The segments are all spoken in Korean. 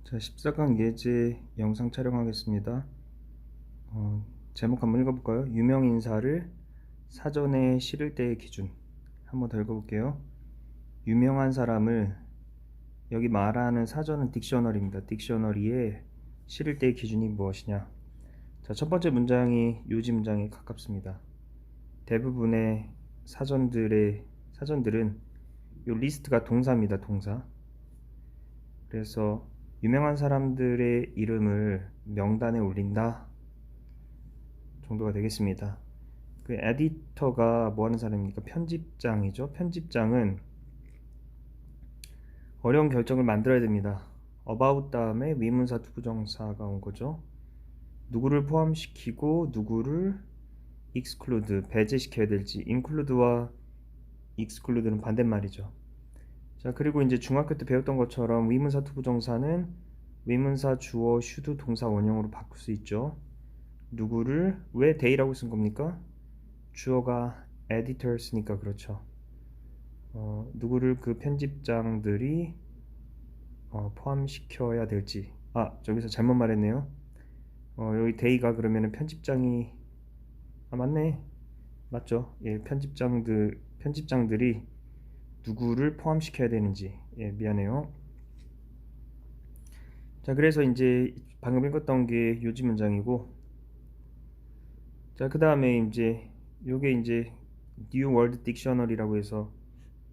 자, 14강 예제 영상 촬영하겠습니다. 제목 한번 읽어볼까요? 유명 인사를 사전에 실을 때의 기준. 한번 더 읽어볼게요. 유명한 사람을, 여기 말하는 사전은 딕셔너리입니다. 딕셔너리에 실을 때의 기준이 무엇이냐? 자, 첫 번째 문장이 요지 문장에 가깝습니다. 대부분의 사전들은 이 리스트가 동사입니다. 동사. 그래서 유명한 사람들의 이름을 명단에 올린다 정도가 되겠습니다. 그 에디터가 뭐 하는 사람입니까? 편집장이죠. 편집장은 어려운 결정을 만들어야 됩니다. about 다음에 위문사 투부정사가 온 거죠. 누구를 포함시키고 누구를 exclude, 배제시켜야 될지, include와 exclude는 반대말이죠. 자, 그리고 이제 중학교 때 배웠던 것처럼 위문사 투부정사는 위문사 주어 should 동사 원형으로 바꿀 수 있죠. 누구를 왜 they라고 쓴 겁니까? 주어가 editors니까 그렇죠. 누구를 그 편집장들이 포함시켜야 될지. 저기서 잘못 말했네요. 여기 they가 그러면은 편집장이 맞네. 맞죠? 예, 편집장들이 누구를 포함시켜야 되는지. 예, 미안해요. 자, 그래서 이제 방금 읽었던 게 요지 문장이고, 자, 그 다음에 이제 요게 이제 New World Dictionary라고 해서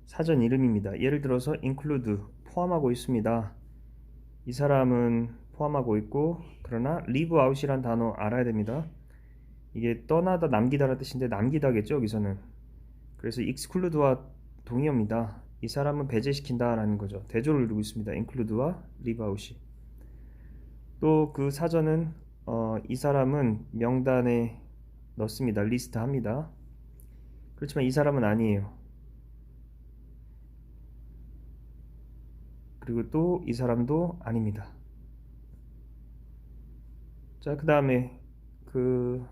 사전 이름입니다. 예를 들어서 include 포함하고 있습니다. 이 사람은 포함하고 있고, 그러나 leave out이란 단어 알아야 됩니다. 이게 떠나다 남기다라는 뜻인데 남기다겠죠, 여기서는. 그래서 exclude와 동의어입니다. 이 사람은 배제시킨다 라는 거죠. 대조를 이루고 있습니다. include와 leave out이. 또 그 사전은 이 사람은 명단에 넣습니다. 리스트 합니다. 그렇지만 이 사람은 아니에요. 그리고 또 이 사람도 아닙니다. 자, 그 다음에 그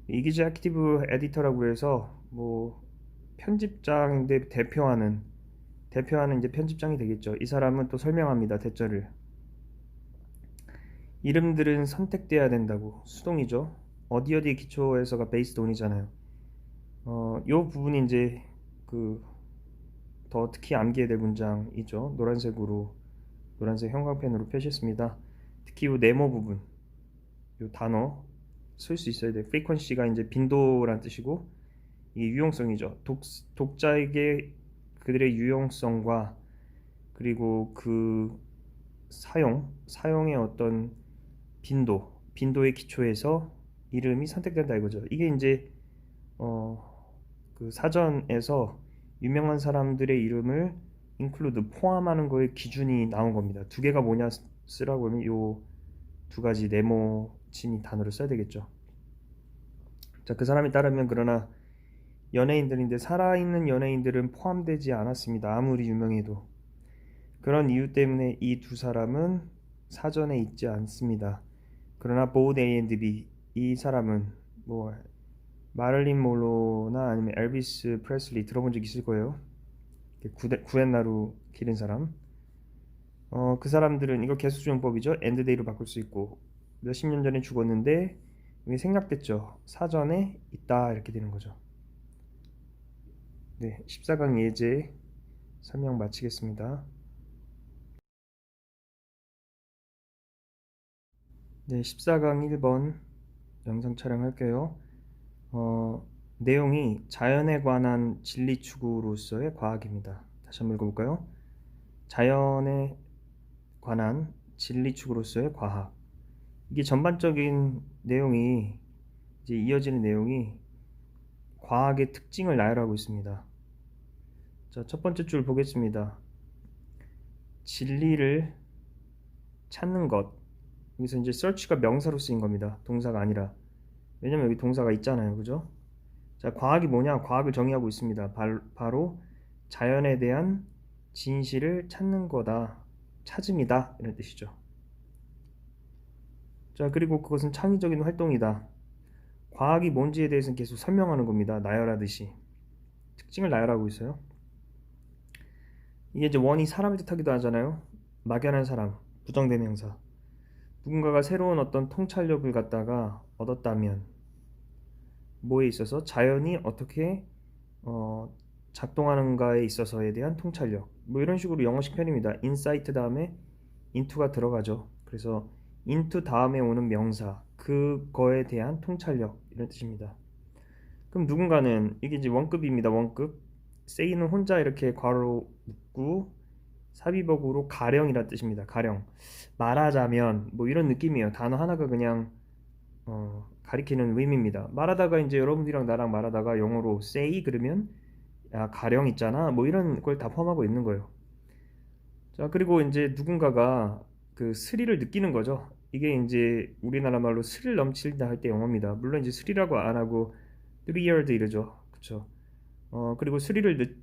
이기자키티브 에디터라고 해서 뭐 편집장인데 대표하는 이제 편집장이 되겠죠. 이 사람은 또 설명합니다. 대절을. 이름들은 선택돼야 된다고. 수동이죠. 어디 기초에서가 베이스 돈이잖아요. 요 부분이 이제 그 더 특히 암기해야 될 문장이죠. 노란색 형광펜으로 표시했습니다. 특히 요 네모 부분, 요 단어 쓸 수 있어야 돼요. frequency가 이제 빈도란 뜻이고, 이게 유용성이죠. 독자에게 그들의 유용성과 그리고 그 사용의 어떤 빈도의 기초에서 이름이 선택된다 이거죠. 이게 이제 그 사전에서 유명한 사람들의 이름을 include 포함하는 거에 기준이 나온 겁니다. 두 개가 뭐냐 쓰라고 하면 요 두 가지 네모친 단어를 써야 되겠죠. 자, 그 사람에 따르면 그러나 연예인들인데 살아있는 연예인들은 포함되지 않았습니다. 아무리 유명해도. 그런 이유 때문에 이 두 사람은 사전에 있지 않습니다. 그러나 both A and B, 이 사람은 뭐 마를린 몰로나 아니면 엘비스 프레슬리 들어본 적 있을 거예요. 구렛나루 기른 사람. 그 사람들은 이거 개수주용법이죠. and they로 바꿀 수 있고 몇십 년 전에 죽었는데 이게 생략됐죠. 사전에 있다 이렇게 되는 거죠. 네, 14강 예제 설명 마치겠습니다. 네, 14강 1번 영상 촬영할게요. 내용이 자연에 관한 진리 추구로서의 과학입니다. 다시 한번 읽어볼까요? 자연에 관한 진리 추구로서의 과학. 이게 전반적인 내용이 이제 이어지는 내용이 과학의 특징을 나열하고 있습니다. 자, 첫 번째 줄 보겠습니다. 진리를 찾는 것. 여기서 이제 search가 명사로 쓰인 겁니다. 동사가 아니라. 왜냐면 여기 동사가 있잖아요. 그죠? 자, 과학이 뭐냐? 과학을 정의하고 있습니다. 바로 자연에 대한 진실을 찾는 거다. 찾음이다. 이런 뜻이죠. 자, 그리고 그것은 창의적인 활동이다. 과학이 뭔지에 대해서는 계속 설명하는 겁니다. 나열하듯이. 특징을 나열하고 있어요. 이게 이제 원이 사람을 뜻하기도 하잖아요. 막연한 사람, 부정대명사. 누군가가 새로운 어떤 통찰력을 갖다가 얻었다면 뭐에 있어서 자연이 어떻게 어, 작동하는가에 있어서에 대한 통찰력. 뭐 이런 식으로 영어식 편입니다. 인사이트 다음에 into가 들어가죠. 그래서 into 다음에 오는 명사, 그거에 대한 통찰력 이런 뜻입니다. 그럼 누군가는 이게 이제 원급입니다. 원급. say는 혼자 이렇게 괄호 묶고 삽입어구로 가령이란 뜻입니다. 가령. 말하자면 뭐 이런 느낌이에요. 단어 하나가 그냥 가리키는 의미입니다. 말하다가 이제 여러분들이랑 나랑 말하다가 영어로 say 그러면 야 가령 있잖아 뭐 이런 걸 다 포함하고 있는 거예요. 자, 그리고 이제 누군가가 그 스릴을 느끼는 거죠. 이게 이제 우리나라 말로 스릴 넘친다 할 때 영어입니다. 물론 이제 스릴이라고 안 하고 thrilled 이러죠. 그쵸? 그리고 스릴을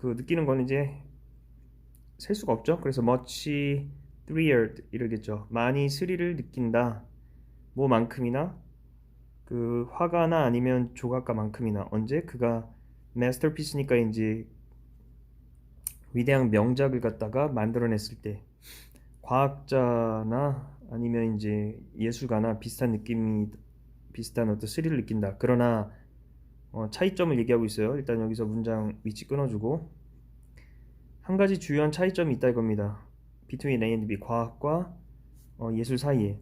느끼는 건 이제 셀 수가 없죠. 그래서 much thrilled 이러겠죠. 많이 스릴을 느낀다. 뭐만큼이나 그 화가나 아니면 조각가만큼이나 언제 그가 마스터피스니까 이제 위대한 명작을 갖다가 만들어냈을 때 과학자나 아니면 이제 예술가나 비슷한 어떤 스릴을 느낀다. 그러나 차이점을 얘기하고 있어요. 일단 여기서 문장 위치 끊어주고 한 가지 주요한 차이점이 있다 이겁니다. Between A and B, 과학과 예술 사이에.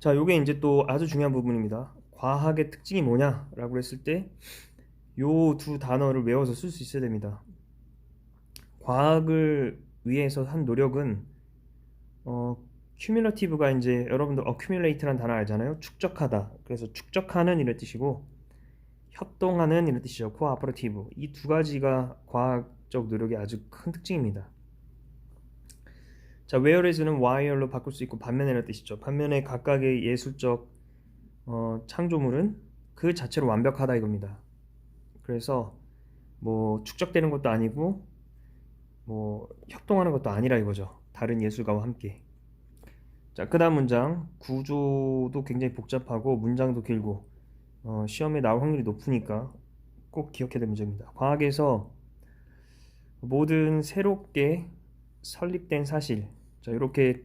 자, 요게 이제 또 아주 중요한 부분입니다. 과학의 특징이 뭐냐라고 했을 때 요 두 단어를 외워서 쓸 수 있어야 됩니다. 과학을 위해서 한 노력은 cumulative가 이제 여러분들 accumulate라는 단어 알잖아요. 축적하다. 그래서 축적하는 이런 뜻이고 협동하는 이런 뜻이죠. cooperative. 이 두 가지가 과학적 노력의 아주 큰 특징입니다. 자, whereas는 while로 바꿀 수 있고 반면에 이런 뜻이죠. 반면에 각각의 예술적 창조물은 그 자체로 완벽하다 이겁니다. 그래서 뭐 축적되는 것도 아니고 뭐 협동하는 것도 아니라 이거죠. 다른 예술가와 함께. 자, 그 다음 문장. 구조도 굉장히 복잡하고 문장도 길고 시험에 나올 확률이 높으니까 꼭 기억해야 될 문제입니다. 과학에서 모든 새롭게 설립된 사실. 자, 이렇게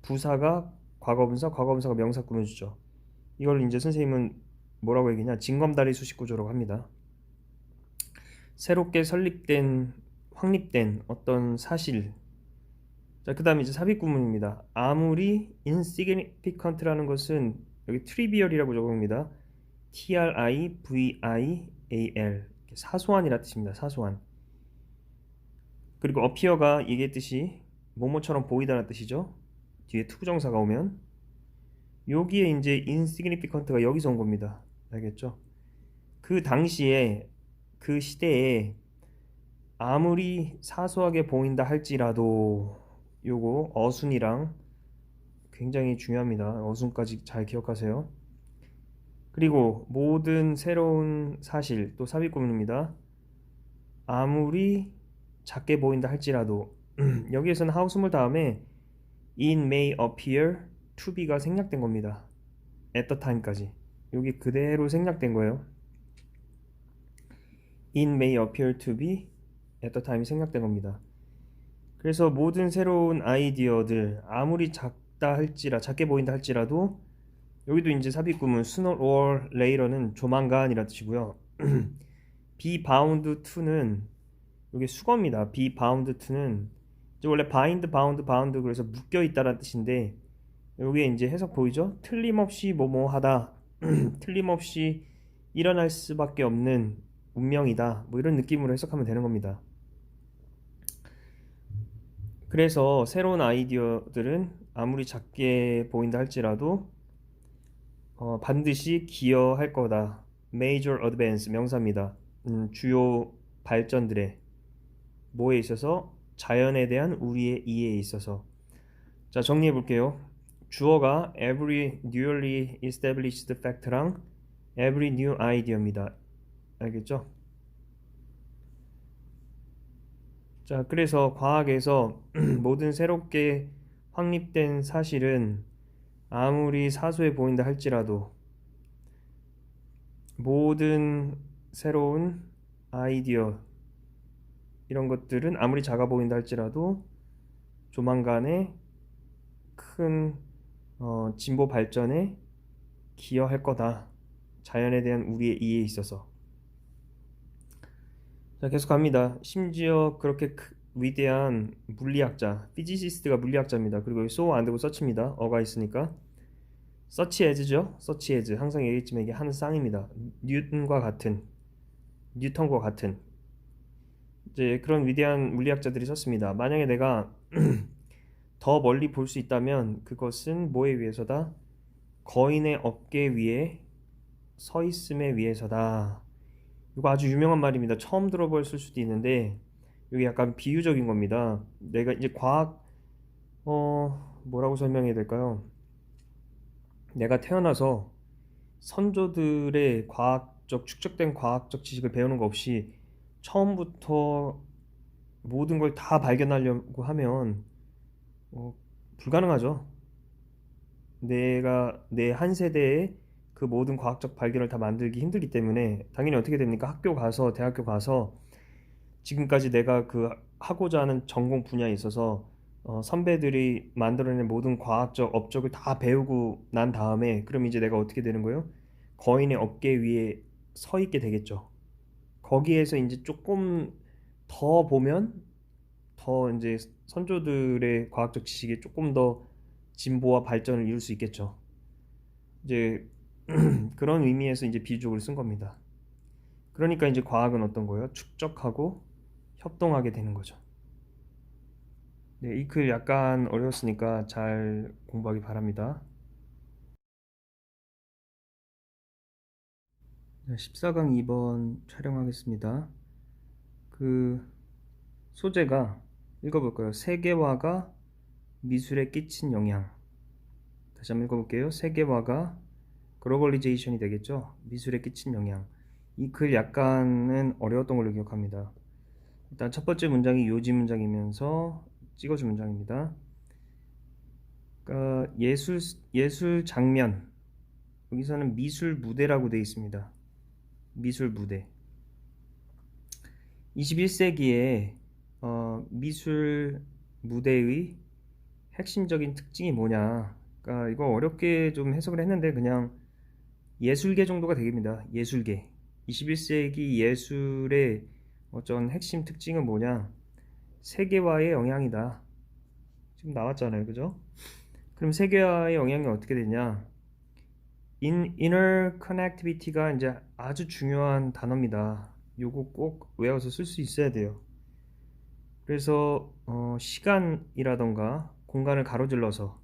부사가 과거분사, 과거분사가 명사 꾸며주죠. 이걸 이제 선생님은 뭐라고 얘기냐? 징검다리 수식 구조라고 합니다. 새롭게 설립된, 확립된 어떤 사실. 자, 그 다음에 이제 삽입구문입니다. 아무리 insignificant라는 것은 여기 trivial이라고 적어봅니다. trivial. 사소한이라 뜻입니다. 사소한. 그리고 appear가 얘기했듯이 뭐뭐처럼 보이다는 뜻이죠. 뒤에 투부정사가 오면 여기에 이제 insignificant가 여기서 온 겁니다. 알겠죠? 그 당시에 그 시대에 아무리 사소하게 보인다 할지라도 요거 어순이랑 굉장히 중요합니다. 어순까지 잘 기억하세요. 그리고 모든 새로운 사실 또 삽입구문입니다. 아무리 작게 보인다 할지라도 여기에서는 하우스물 다음에 it may appear to be가 생략된 겁니다. at the time까지 여기 그대로 생략된 거예요. it may appear to be at the time이 생략된 겁니다. 그래서 모든 새로운 아이디어들 아무리 작게 보인다 할지라도 여기도 이제 삽입구문 sooner or later는 조만간이라는 뜻이고요. be bound to는 여기 수거입니다. be bound to는 이제 원래 bound 그래서 묶여 있다라는 뜻인데 여기에 이제 해석 보이죠? 틀림없이 뭐뭐 하다 틀림없이 일어날 수밖에 없는 운명이다 뭐 이런 느낌으로 해석하면 되는 겁니다. 그래서 새로운 아이디어들은 아무리 작게 보인다 할지라도 반드시 기여할 거다. Major advance 명사입니다. 주요 발전들의 뭐에 있어서 자연에 대한 우리의 이해에 있어서. 자, 정리해 볼게요. 주어가 every newly established fact랑 every new idea입니다. 알겠죠? 자, 그래서 과학에서 모든 새롭게 확립된 사실은 아무리 사소해 보인다 할지라도 모든 새로운 아이디어 이런 것들은 아무리 작아 보인다 할지라도 조만간에 큰 진보 발전에 기여할 거다. 자연에 대한 우리의 이해에 있어서. 자, 계속 갑니다. 심지어 그렇게 위대한 물리학자, 피지시스트가 물리학자입니다. 그리고 여기 so 안 되고 서치입니다. 어가 있으니까. 서치 as죠. 서치 as. 항상 얘기했지만 이게 하는 쌍입니다. 뉴턴과 같은 이제 그런 위대한 물리학자들이 썼습니다. 만약에 내가 더 멀리 볼 수 있다면 그것은 뭐에 의해서다? 거인의 어깨 위에 서 있음에 위해서다. 이거 아주 유명한 말입니다. 처음 들어봤을 수도 있는데 이게 약간 비유적인 겁니다. 내가 이제 뭐라고 설명해야 될까요? 내가 태어나서 선조들의 축적된 과학적 지식을 배우는 거 없이 처음부터 모든 걸 다 발견하려고 하면 어, 불가능하죠. 내가 내 한 세대에 그 모든 과학적 발견을 다 만들기 힘들기 때문에 당연히 어떻게 됩니까? 학교 가서 대학교 가서 지금까지 내가 그 하고자 하는 전공 분야에 있어서 선배들이 만들어낸 모든 과학적 업적을 다 배우고 난 다음에 그럼 이제 내가 어떻게 되는 거예요? 거인의 어깨 위에 서 있게 되겠죠. 거기에서 이제 조금 더 보면 더 이제 선조들의 과학적 지식이 조금 더 진보와 발전을 이룰 수 있겠죠. 이제 그런 의미에서 이제 비유적으로 쓴 겁니다. 그러니까 이제 과학은 어떤 거예요? 축적하고 협동하게 되는 거죠. 네, 이 글 약간 어려웠으니까 잘 공부하기 바랍니다. 14강 2번 촬영하겠습니다. 그 소재가 읽어볼까요? 세계화가 미술에 끼친 영향. 다시 한번 읽어볼게요. 세계화가 글로벌리제이션이 되겠죠. 미술에 끼친 영향. 이 글 약간은 어려웠던 걸로 기억합니다. 일단 첫 번째 문장이 요지 문장이면서 찍어준 문장입니다. 그러니까 예술 장면, 여기서는 미술 무대라고 되어 있습니다. 미술 무대. 21세기에 미술 무대의 핵심적인 특징이 뭐냐? 그러니까 이거 어렵게 좀 해석을 했는데 그냥 예술계 정도가 되겠습니다. 예술계. 21세기 예술의 어떤 핵심 특징은 뭐냐? 세계화의 영향이다. 지금 나왔잖아요. 그죠? 그럼 세계화의 영향이 어떻게 되냐? inner connectivity가 이제 아주 중요한 단어입니다. 요거 꼭 외워서 쓸 수 있어야 돼요. 그래서 시간이라던가 공간을 가로질러서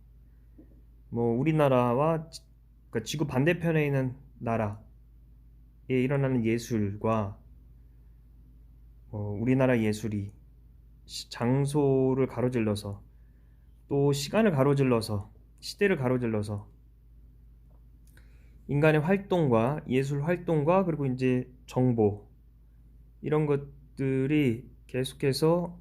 뭐 우리나라와 그러니까 지구 반대편에 있는 나라에 일어나는 예술과 우리나라 예술이 장소를 가로질러서 또 시간을 가로질러서 시대를 가로질러서 인간의 활동과 예술 활동과 그리고 이제 정보 이런 것들이 계속해서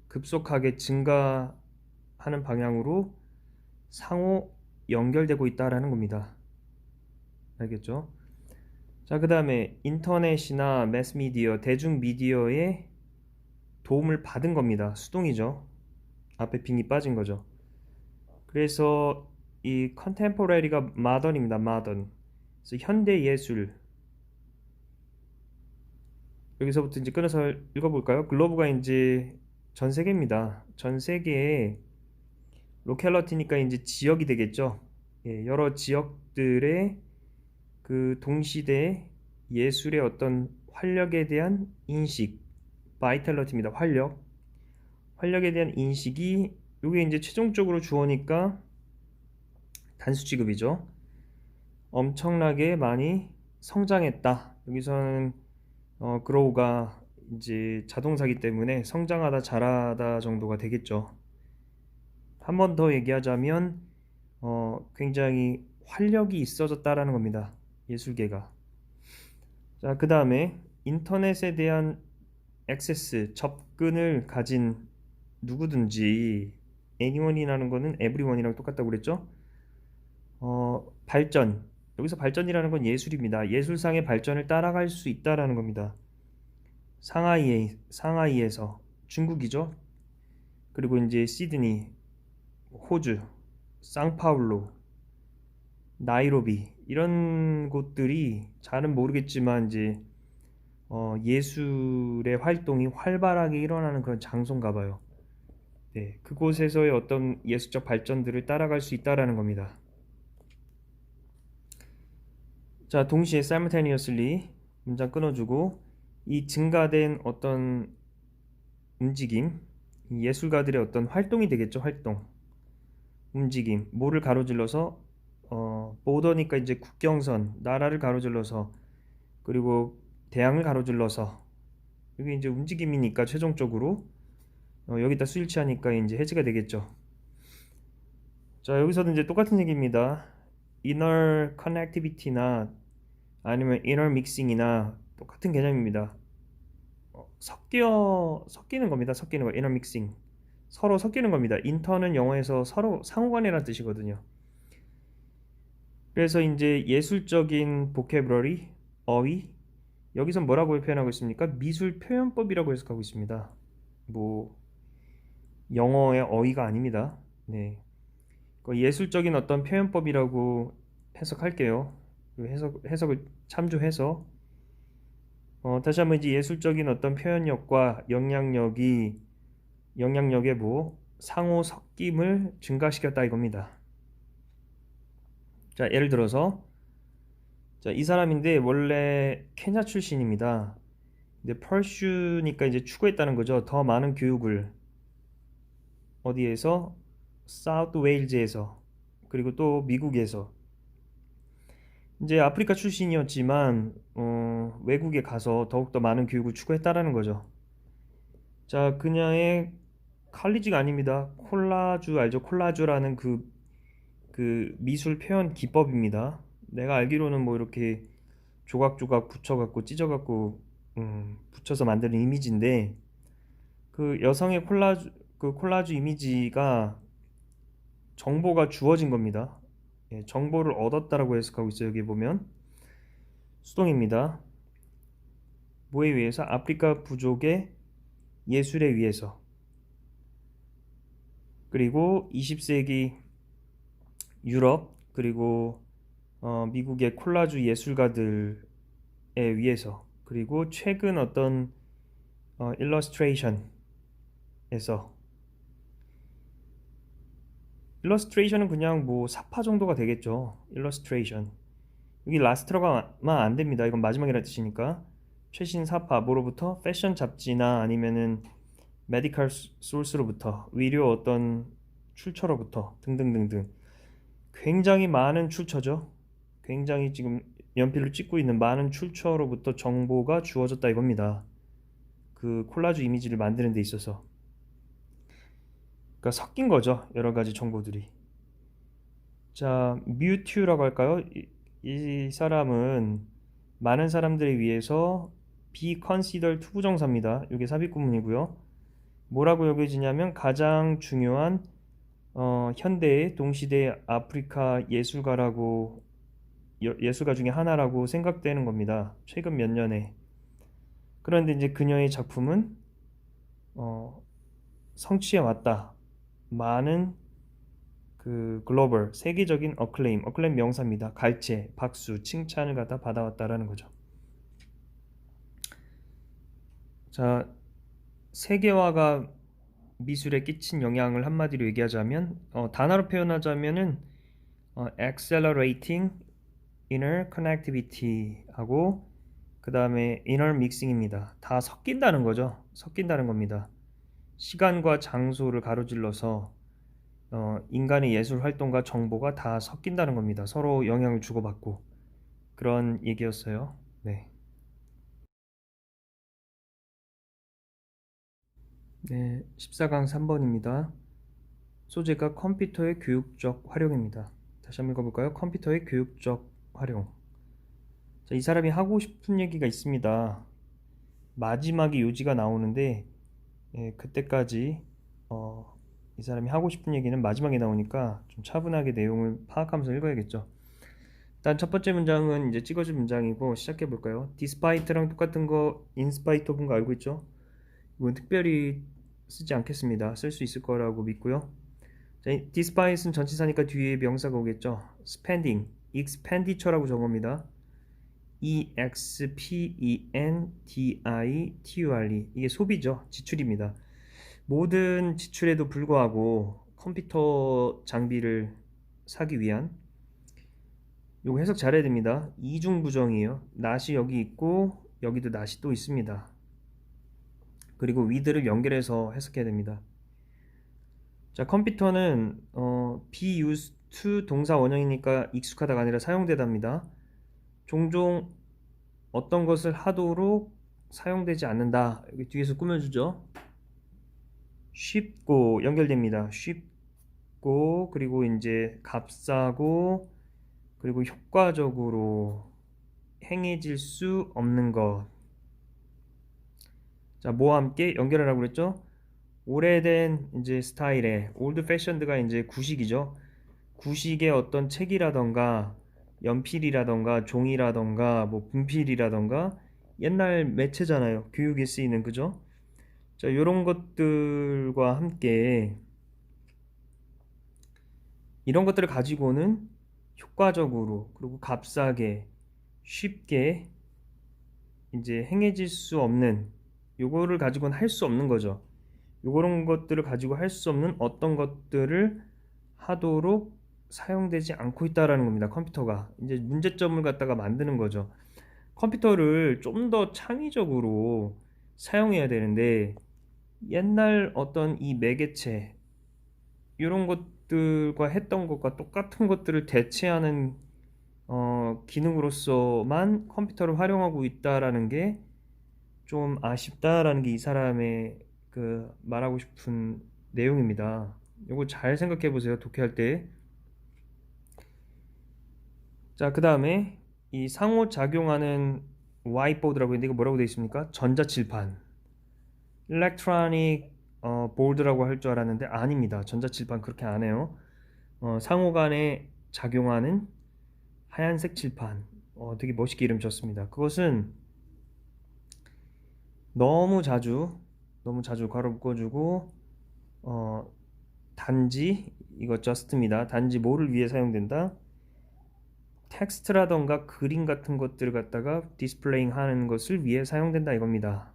급속하게 증가하는 방향으로 상호 연결되고 있다라는 겁니다. 알겠죠? 자, 그 다음에 인터넷이나 매스미디어, 대중미디어의 도움을 받은 겁니다. 수동이죠. 앞에 빙이 빠진 거죠. 그래서 이 컨템포러리가 마던입니다. 마던. 그래서 현대 예술. 여기서부터 이제 끊어서 읽어볼까요? 글로브가 이제 전 세계입니다. 전 세계에 로컬러티니까 이제 지역이 되겠죠. 예, 여러 지역들의 그 동시대 예술의 어떤 활력에 대한 인식, 바이탈러티입니다. 활력에 대한 인식이 이게 이제 최종적으로 주어니까 단수 취급이죠. 엄청나게 많이 성장했다. 여기서는 grow가 이제 자동사기 때문에 성장하다, 자라다 정도가 되겠죠. 한 번 더 얘기하자면 굉장히 활력이 있어졌다라는 겁니다. 예술계가. 자, 그 다음에 인터넷에 대한 액세스, 접근을 가진 누구든지 anyone이라는 거는 everyone이랑 똑같다고 그랬죠? 발전. 여기서 발전이라는 건 예술입니다. 예술상의 발전을 따라갈 수 있다라는 겁니다. 상하이에서 중국이죠. 그리고 이제 시드니, 호주, 상파울루, 나이로비 이런 곳들이 잘은 모르겠지만 이제 예술의 활동이 활발하게 일어나는 그런 장소인가 봐요. 네, 그곳에서의 어떤 예술적 발전들을 따라갈 수 있다라는 겁니다. 자, 동시에 simultaneously 문장 끊어주고 이 증가된 어떤 움직임, 이 예술가들의 어떤 활동이 되겠죠, 활동. 움직임, 뭐를 가로질러서 보더니까 이제 국경선, 나라를 가로질러서 그리고 대양을 가로질러서 이게 이제 움직임이니까 최종적으로 여기다 수일치하니까 이제 해지가 되겠죠. 자, 여기서도 이제 똑같은 얘기입니다. inner connectivity나 아니면 inner mixing이나 똑같은 개념입니다. 섞이는 겁니다. 섞이는 거, inner mixing. 서로 섞이는 겁니다. 인터는 영어에서 서로 상호간이라는 뜻이거든요. 그래서 이제 예술적인 vocabulary, 어휘, 여기서 뭐라고 표현하고 있습니까? 미술 표현법이라고 해석하고 있습니다. 뭐 영어의 어휘가 아닙니다. 네, 그 예술적인 어떤 표현법이라고 해석할게요. 그 해석을 참조해서 다시 한번 이제 예술적인 어떤 표현력과 영향력의 뭐 상호 섞임을 증가시켰다 이겁니다. 자, 예를 들어서 자, 이 사람인데 원래 케냐 출신입니다. 근데 펄슈니까 이제 추구했다는 거죠. 더 많은 교육을 어디에서? 사우스 웨일즈에서 그리고 또 미국에서 이제 아프리카 출신이었지만 외국에 가서 더욱더 많은 교육을 추구했다라는 거죠. 자, 그녀의 칼리지가 아닙니다. 콜라주 알죠? 콜라주라는 그 미술 표현 기법입니다. 내가 알기로는 뭐 이렇게 조각조각 붙여갖고 찢어갖고 붙여서 만드는 이미지인데 그 여성의 콜라주 이미지가 정보가 주어진 겁니다. 예, 정보를 얻었다라고 해석하고 있어요. 여기 보면 수동입니다. 뭐에 의해서? 아프리카 부족의 예술에 의해서. 그리고 20세기 유럽 그리고 미국의 콜라주 예술가들에 의해서 그리고 최근 어떤 일러스트레이션에서 일러스트레이션은 그냥 뭐 사파 정도가 되겠죠. 일러스트레이션 여기 라스트로가만 안 됩니다. 이건 마지막이라는 뜻이니까 최신 사파 뭐로부터? 패션 잡지나 아니면은 메디컬 소스로부터 의료 어떤 출처로부터 등등등등 굉장히 많은 출처죠. 굉장히 지금 연필로 찍고 있는 많은 출처로부터 정보가 주어졌다 이겁니다. 그 콜라주 이미지를 만드는 데 있어서 그러니까 섞인 거죠. 여러 가지 정보들이. 자, 뮤튜라고 할까요? 이 사람은 많은 사람들에 의해서 be considered 투부정사입니다. 이게 삽입구문이고요. 뭐라고 여겨지냐면 가장 중요한 현대의 동시대 아프리카 예술가라고 예술가 중에 하나라고 생각되는 겁니다. 최근 몇 년에. 그런데 이제 그녀의 작품은 성취해 왔다. 많은 그 글로벌 세계적인 어클레임 명사입니다. 갈채, 박수, 칭찬을 갖다 받아왔다라는 거죠. 자, 세계화가 미술에 끼친 영향을 한마디로 얘기하자면 단어로 표현하자면은 accelerating inner connectivity 하고 그 다음에 inner mixing입니다. 다 섞인다는 거죠. 섞인다는 겁니다. 시간과 장소를 가로질러서 인간의 예술 활동과 정보가 다 섞인다는 겁니다. 서로 영향을 주고받고 그런 얘기였어요. 네. 네, 14강 3번입니다. 소재가 컴퓨터의 교육적 활용입니다. 다시 한번 읽어볼까요? 컴퓨터의 교육적 활용. 자, 이 사람이 하고 싶은 얘기가 있습니다. 마지막에 요지가 나오는데 그때까지 이 사람이 하고 싶은 얘기는 마지막에 나오니까 좀 차분하게 내용을 파악하면서 읽어야겠죠. 일단 첫 번째 문장은 이제 찍어준 문장이고 시작해 볼까요? Despite랑 똑같은 거 in spite of인 거 알고 있죠? 이건 특별히 쓰지 않겠습니다. 쓸 수 있을 거라고 믿고요. 자, despite는 전치사니까 뒤에 명사가 오겠죠. spending, expenditure라고 적어봅니다. expenditures 이게 소비죠. 지출입니다. 모든 지출에도 불구하고 컴퓨터 장비를 사기 위한 요거 해석 잘해야 됩니다. 이중부정이에요. not이 여기 있고 여기도 not이 또 있습니다. 그리고 with를 연결해서 해석해야 됩니다. 자, 컴퓨터는 be used to 동사 원형이니까 익숙하다가 아니라 사용되답니다. 종종 어떤 것을 하도록 사용되지 않는다. 여기 뒤에서 꾸며주죠. 쉽고 연결됩니다. 쉽고 그리고 이제 값싸고 그리고 효과적으로 행해질 수 없는 것. 자, 뭐와 함께 연결하라고 그랬죠? 오래된 이제 스타일의 올드 패션드가 이제 구식이죠. 구식의 어떤 책이라던가 연필이라던가 종이라던가 뭐 분필이라던가 옛날 매체잖아요. 교육에 쓰이는 그죠? 자, 이런 것들과 함께 이런 것들을 가지고는 효과적으로 그리고 값싸게 쉽게 이제 행해질 수 없는 요거를 가지고는 할 수 없는 거죠. 요런 것들을 가지고 할 수 없는 어떤 것들을 하도록 사용되지 않고 있다라는 겁니다. 컴퓨터가 이제 문제점을 갖다가 만드는 거죠. 컴퓨터를 좀 더 창의적으로 사용해야 되는데 옛날 어떤 이 매개체 이런 것들과 했던 것과 똑같은 것들을 대체하는 기능으로서만 컴퓨터를 활용하고 있다라는 게 좀 아쉽다라는 게 이 사람의 그 말하고 싶은 내용입니다. 이거 잘 생각해 보세요. 독해할 때. 자, 그 다음에 이 상호작용하는 와이트보드라고 했는데 이거 뭐라고 되어 있습니까? 전자칠판. 일렉트로닉 보드라고 할 줄 알았는데 아닙니다. 전자칠판 그렇게 안 해요. 상호 간에 작용하는 하얀색 칠판. 되게 멋있게 이름 졌습니다. 그것은 너무 자주 괄호 묶어주고 단지 이거 just입니다. 단지 뭐를 위해 사용된다? 텍스트라던가 그림 같은 것들을 갖다가 디스플레잉 하는 것을 위해 사용된다 이겁니다.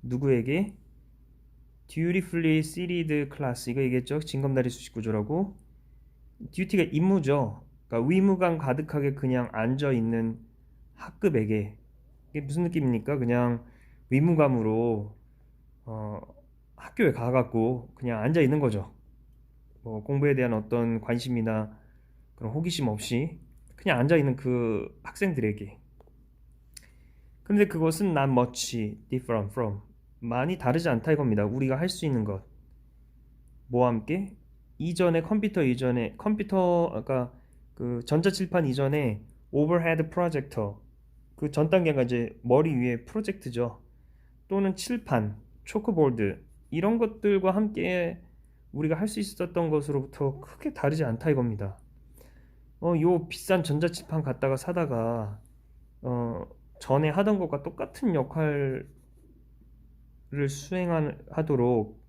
누구에게? dutifully seated class 이거 얘기했죠. 징검다리 수식 구조라고. duty가 임무죠. 그러니까 의무감 가득하게 그냥 앉아 있는 학급에게 이게 무슨 느낌입니까? 그냥 의무감으로 학교에 가갖고 그냥 앉아 있는 거죠. 뭐 공부에 대한 어떤 관심이나 그런 호기심 없이 그냥 앉아 있는 그 학생들에게. 그런데 그것은 not much different from 많이 다르지 않다 이겁니다. 우리가 할 수 있는 것. 뭐와 함께? 이전에 컴퓨터 이전에 컴퓨터 아까 그 전자칠판 이전에 오버헤드 프로젝터 그 전 단계가 이제 머리 위에 프로젝트죠. 또는 칠판, 초크보드 이런 것들과 함께 우리가 할 수 있었던 것으로부터 크게 다르지 않다 이겁니다. 요 비싼 전자칠판 갖다가 사다가 전에 하던 것과 똑같은 역할을 수행하도록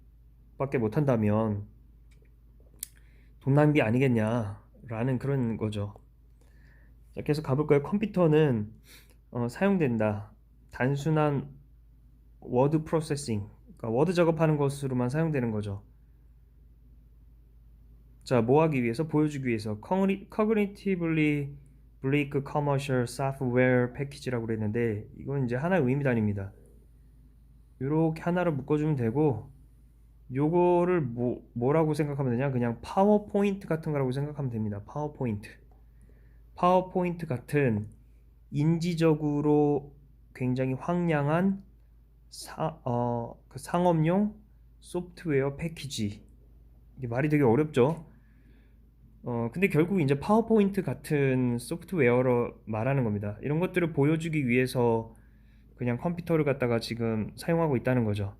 밖에 못한다면 돈 낭비 아니겠냐라는 그런 거죠. 자, 계속 가볼까요? 컴퓨터는 사용된다. 단순한 워드 프로세싱, 그러니까 워드 작업하는 것으로만 사용되는 거죠. 자, 뭐 하기 위해서? 보여주기 위해서 Cognitively Bleak Commercial Software Package라고 그랬는데 이건 이제 하나의 의미단입니다. 이렇게 하나를 묶어주면 되고 요거를 뭐라고 생각하면 되냐? 그냥 파워포인트 같은 거라고 생각하면 됩니다. 파워포인트 같은 인지적으로 굉장히 황량한 그 상업용 소프트웨어 패키지. 이게 말이 되게 어렵죠? 근데 결국 이제 파워포인트 같은 소프트웨어로 말하는 겁니다. 이런 것들을 보여주기 위해서 그냥 컴퓨터를 갖다가 지금 사용하고 있다는 거죠.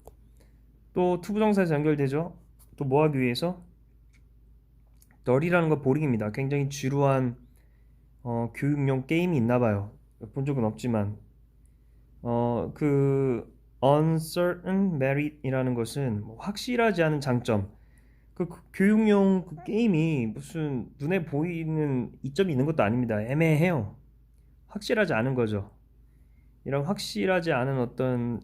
또 투부정사에서 연결되죠. 또 뭐 하기 위해서? 널이라는 거 보링입니다. 굉장히 지루한 교육용 게임이 있나 봐요. 본 적은 없지만 그 uncertain merit이라는 것은 뭐 확실하지 않은 장점. 그 교육용 그 게임이 무슨 눈에 보이는 이점이 있는 것도 아닙니다. 애매해요. 확실하지 않은 거죠. 이런 확실하지 않은 어떤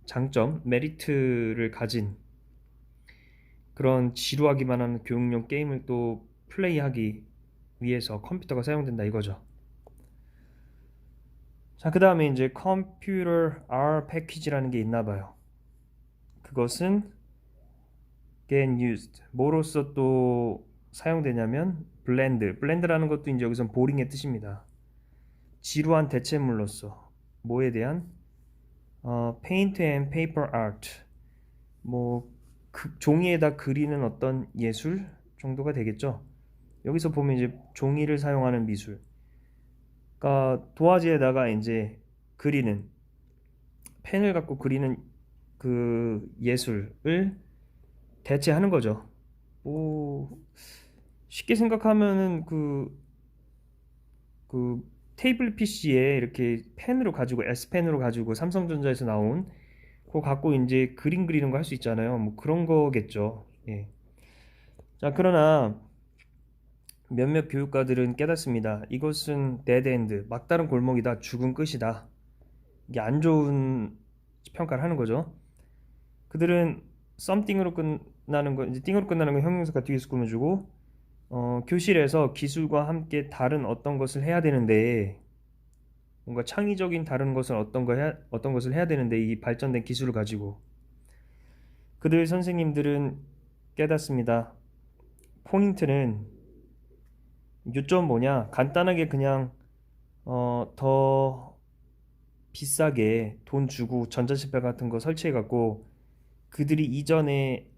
장점, 메리트를 가진 그런 지루하기만 하는 교육용 게임을 또 플레이하기 위해서 컴퓨터가 사용된다 이거죠. 자, 그 다음에 이제 컴퓨터 R 패키지라는 게 있나 봐요. 그것은 get used. 뭐로서 또 사용되냐면 블렌드라는 것도 이제 여기선 보링의 뜻입니다. 지루한 대체물로서 뭐에 대한 paint and paper art. 뭐 종이에다 그리는 어떤 예술 정도가 되겠죠. 여기서 보면 이제 종이를 사용하는 미술. 그러니까 도화지에다가 이제 그리는 펜을 갖고 그리는 그 예술을 대체하는 거죠. 뭐 쉽게 생각하면은 그 테이블 PC에 이렇게 펜으로 가지고 S펜으로 가지고 삼성전자에서 나온 그거 갖고 이제 그림 그리는 거 할 수 있잖아요. 뭐 그런 거겠죠. 예. 자, 그러나 몇몇 교육가들은 깨닫습니다. 이것은 데드엔드, 막다른 골목이다, 죽은 끝이다. 이게 안 좋은 평가를 하는 거죠. 그들은 썸띵으로 끝나는 거, 이제 띵으로 끝나는 건 형용사가 뒤에서 꾸며주고, 교실에서 기술과 함께 다른 어떤 것을 해야 되는데, 뭔가 창의적인 다른 것을 어떤 것을 해야 되는데, 이 발전된 기술을 가지고. 그들 선생님들은 깨닫습니다. 포인트는 요점 뭐냐? 간단하게 그냥 더 비싸게 돈 주고 전자책배 같은 거 설치해 갖고 그들이 이전에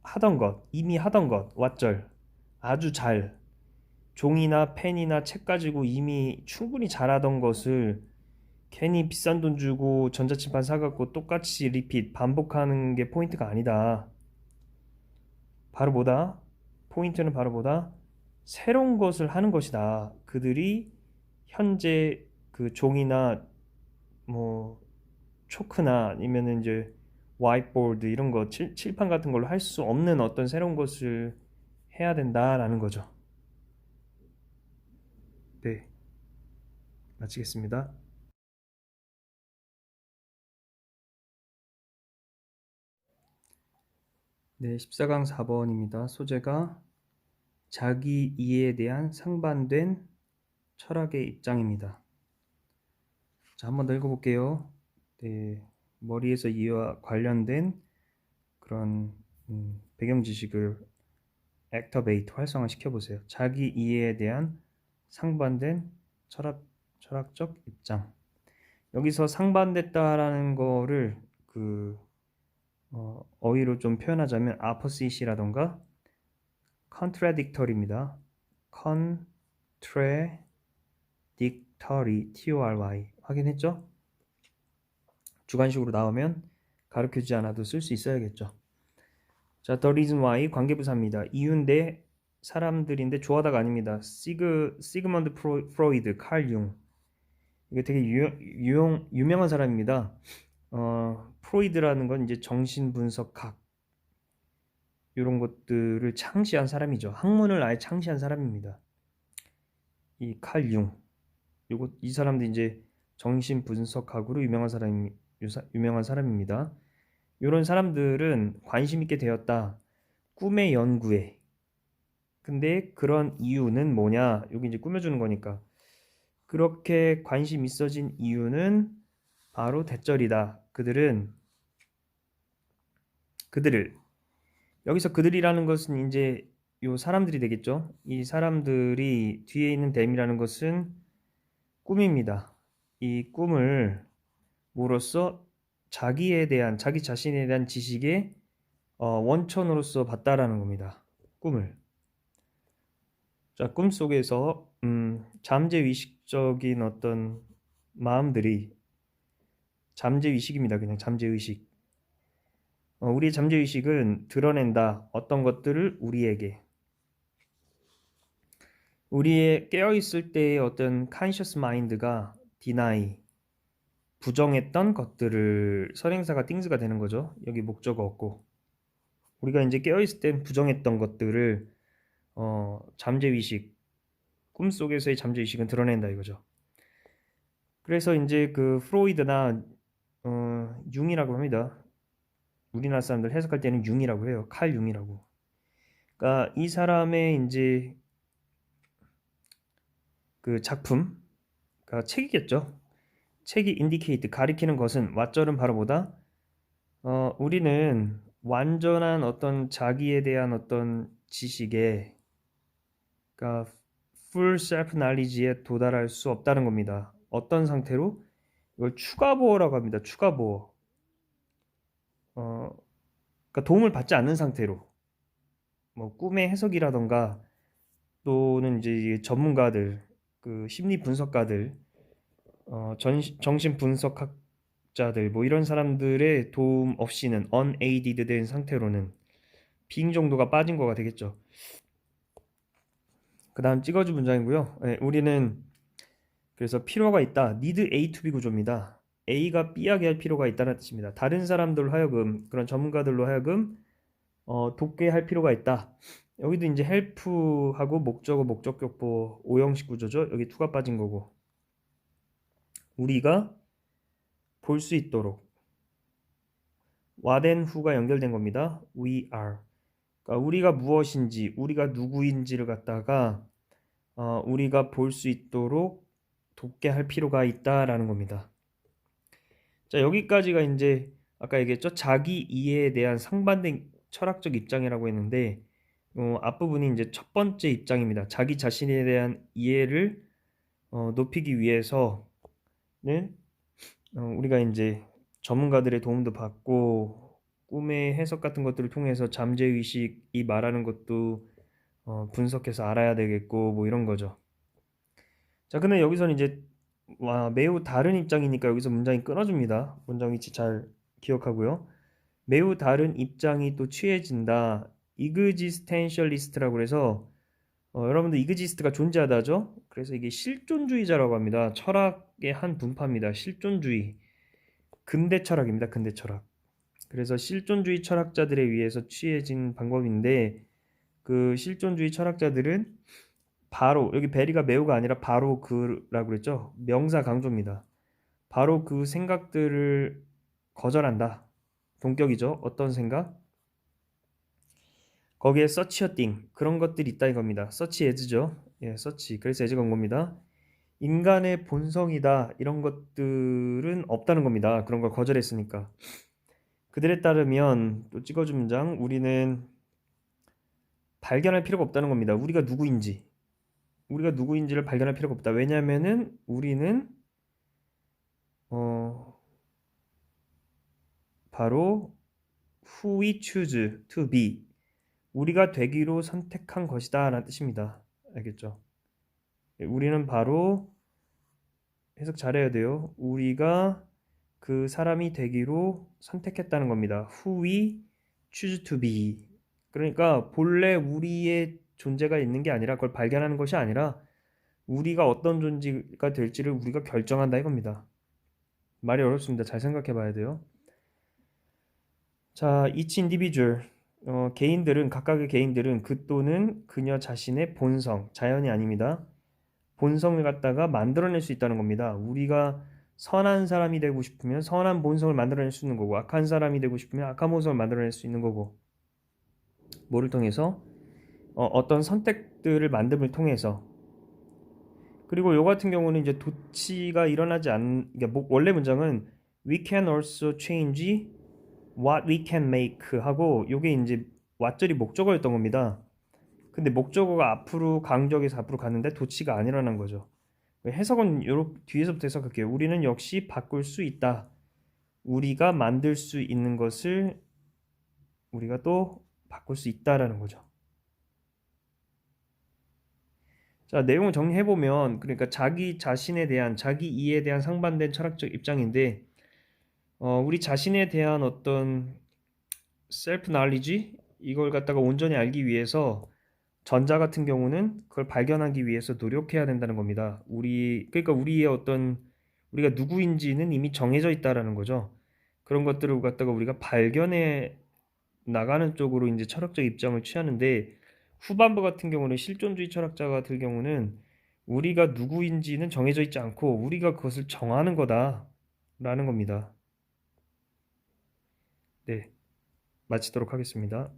하던 것, 이미 하던 것, 왓절 아주 잘 종이나 펜이나 책 가지고 이미 충분히 잘하던 것을 괜히 비싼 돈 주고 전자책판 사갖고 똑같이 리핏 반복하는 게 포인트가 아니다. 바로 뭐다? 포인트는 바로 뭐다? 새로운 것을 하는 것이다. 그들이 현재 그 종이나 뭐 초크나 아니면은 이제 화이트보드 이런 거 칠판 같은 걸로 할 수 없는 어떤 새로운 것을 해야 된다라는 거죠. 네, 마치겠습니다. 네, 14강 4번입니다. 소재가 자기 이해에 대한 상반된 철학의 입장입니다. 자, 한번 더 읽어볼게요. 네, 머리에서 이해와 관련된 그런 배경 지식을 액터베이트 활성화 시켜보세요. 자기 이해에 대한 상반된 철학적 입장. 여기서 상반됐다라는 거를 어휘로 좀 표현하자면 opposite이라던가 contradictory입니다. contradictory, T-O-R-Y 확인했죠? 주관식으로 나오면 가르쳐주지 않아도 쓸 수 있어야겠죠. 자, the reason why 관계부사입니다. 이유인데 사람들인데 좋아하다가 아닙니다. 시그먼드 프로이드, 칼 융. 이게 되게 유명한 사람입니다. 프로이드라는 건 이제 정신분석학 이런 것들을 창시한 사람이죠. 학문을 아예 창시한 사람입니다. 이 칼 융. 이 사람도 이제 정신분석학으로 유명한 사람입니다. 이런 사람들은 관심 있게 되었다. 꿈의 연구에. 근데 그런 이유는 뭐냐? 여기 이제 꾸며주는 거니까. 그렇게 관심 있어진 이유는 바로 대절이다. 그들을 여기서 그들이라는 것은 이제 요 사람들이 되겠죠. 이 사람들이 뒤에 있는 댐이라는 것은 꿈입니다. 이 꿈을 뭐로써 자기 자신에 대한 지식의 원천으로서 봤다라는 겁니다. 꿈을. 자, 꿈 속에서 잠재의식적인 어떤 마음들이 잠재의식입니다. 그냥 잠재의식. 우리의 잠재의식은 드러낸다. 어떤 것들을 우리에게. 우리의 깨어있을 때의 어떤 conscious mind가 deny, 부정했던 것들을 선행사가 things가 되는 거죠. 여기 목적어 없고. 우리가 이제 깨어있을 땐 부정했던 것들을 잠재의식, 꿈속에서의 잠재의식은 드러낸다 이거죠. 그래서 이제 그 프로이드나 융이라고 합니다. 우리나라 사람들 해석할 때는 융이라고 해요. 칼 융이라고. 그러니까 이 사람의 이제 그 작품, 그러니까 책이겠죠. 책이 indicate, 가리키는 것은 왓절은 바로 뭐다? 우리는 완전한 어떤 자기에 대한 어떤 지식에, 그러니까 full self knowledge에 도달할 수 없다는 겁니다. 어떤 상태로? 이걸 추가 보어라고 합니다. 추가 보어. 그러니까 도움을 받지 않는 상태로. 뭐 꿈의 해석이라던가 또는 이제 전문가들, 그 심리 분석가들, 정신 분석학자들 뭐 이런 사람들의 도움 없이는 unaided 된 상태로는 빙 정도가 빠진 거가 되겠죠. 그 다음 찍어준 문장이고요. 네, 우리는 그래서 필요가 있다. need A to B 구조입니다. A가 B하게 할 필요가 있다는 뜻입니다. 다른 사람들로 하여금, 그런 전문가들로 하여금 돕게 할 필요가 있다. 여기도 이제 help하고 목적어, 목적격보, 오형식 구조죠. 여기 to가 빠진 거고. 우리가 볼 수 있도록 what and who가 연결된 겁니다. we are. 그러니까 우리가 무엇인지, 우리가 누구인지를 갖다가 우리가 볼 수 있도록 돕게 할 필요가 있다라는 겁니다. 자, 여기까지가 이제 아까 얘기했죠. 자기 이해에 대한 상반된 철학적 입장이라고 했는데 앞부분이 이제 첫 번째 입장입니다. 자기 자신에 대한 이해를 높이기 위해서는 우리가 이제 전문가들의 도움도 받고 꿈의 해석 같은 것들을 통해서 잠재의식이 말하는 것도 분석해서 알아야 되겠고 뭐 이런 거죠. 자, 근데 여기서는 이제 매우 다른 입장이니까 여기서 문장이 끊어집니다. 문장 위치 잘 기억하고요. 매우 다른 입장이 또 취해진다. 이그지스텐셜리스트라고 해서 여러분들 이그지스트가 존재하다죠. 그래서 이게 실존주의자라고 합니다. 철학의 한 분파입니다. 실존주의. 근대 철학입니다. 근대 철학. 그래서 실존주의 철학자들에 의해서 취해진 방법인데 그 실존주의 철학자들은 바로 여기 베리가 매우가 아니라 바로 그라고 그랬죠. 명사 강조입니다. 바로 그 생각들을 거절한다. 동격이죠. 어떤 생각? 거기에 such a thing 그런 것들이 있다 이겁니다. such as죠. 예, such. 그래서 as가 온 겁니다. 인간의 본성이다 이런 것들은 없다는 겁니다. 그런 걸 거절했으니까. 그들에 따르면 또 찍어준 문장 우리는 발견할 필요가 없다는 겁니다. 우리가 누구인지를 발견할 필요가 없다. 왜냐하면은 우리는 바로 who we choose to be 우리가 되기로 선택한 것이다 라는 뜻입니다. 알겠죠? 우리는 바로 해석 잘해야 돼요. 우리가 그 사람이 되기로 선택했다는 겁니다. who we choose to be 그러니까 본래 우리의 존재가 있는 게 아니라 그걸 발견하는 것이 아니라 우리가 어떤 존재가 될지를 우리가 결정한다 이겁니다. 말이 어렵습니다. 잘 생각해 봐야 돼요. 자, each individual 각각의 개인들은 그 또는 그녀 자신의 본성, 자연이 아닙니다. 본성을 갖다가 만들어낼 수 있다는 겁니다. 우리가 선한 사람이 되고 싶으면 선한 본성을 만들어낼 수 있는 거고 악한 사람이 되고 싶으면 악한 본성을 만들어낼 수 있는 거고 뭐를 통해서? 어떤 선택들을 만듦을 통해서 그리고 요 같은 경우는 이제 도치가 일어나지 않는 그러니까 원래 문장은 we can also change what we can make 하고 요게 이제 왓절이 목적어였던 겁니다. 근데 목적어가 앞으로 강조해서 앞으로 갔는데 도치가 안 일어난 거죠. 해석은 요렇게 뒤에서부터 해석할게요. 우리는 역시 바꿀 수 있다. 우리가 만들 수 있는 것을 우리가 또 바꿀 수 있다라는 거죠. 자, 내용을 정리해보면 그러니까 자기 자신에 대한 자기 이해에 대한 상반된 철학적 입장인데 우리 자신에 대한 어떤 셀프 knowledge 이걸 갖다가 온전히 알기 위해서 전자 같은 경우는 그걸 발견하기 위해서 노력해야 된다는 겁니다. 그러니까 우리의 우리가 누구인지는 이미 정해져 있다라는 거죠. 그런 것들을 갖다가 우리가 발견해 나가는 쪽으로 이제 철학적 입장을 취하는데, 후반부 같은 경우는 실존주의 철학자 같은 경우는 우리가 누구인지는 정해져 있지 않고 우리가 그것을 정하는 거다라는 겁니다. 네, 마치도록 하겠습니다.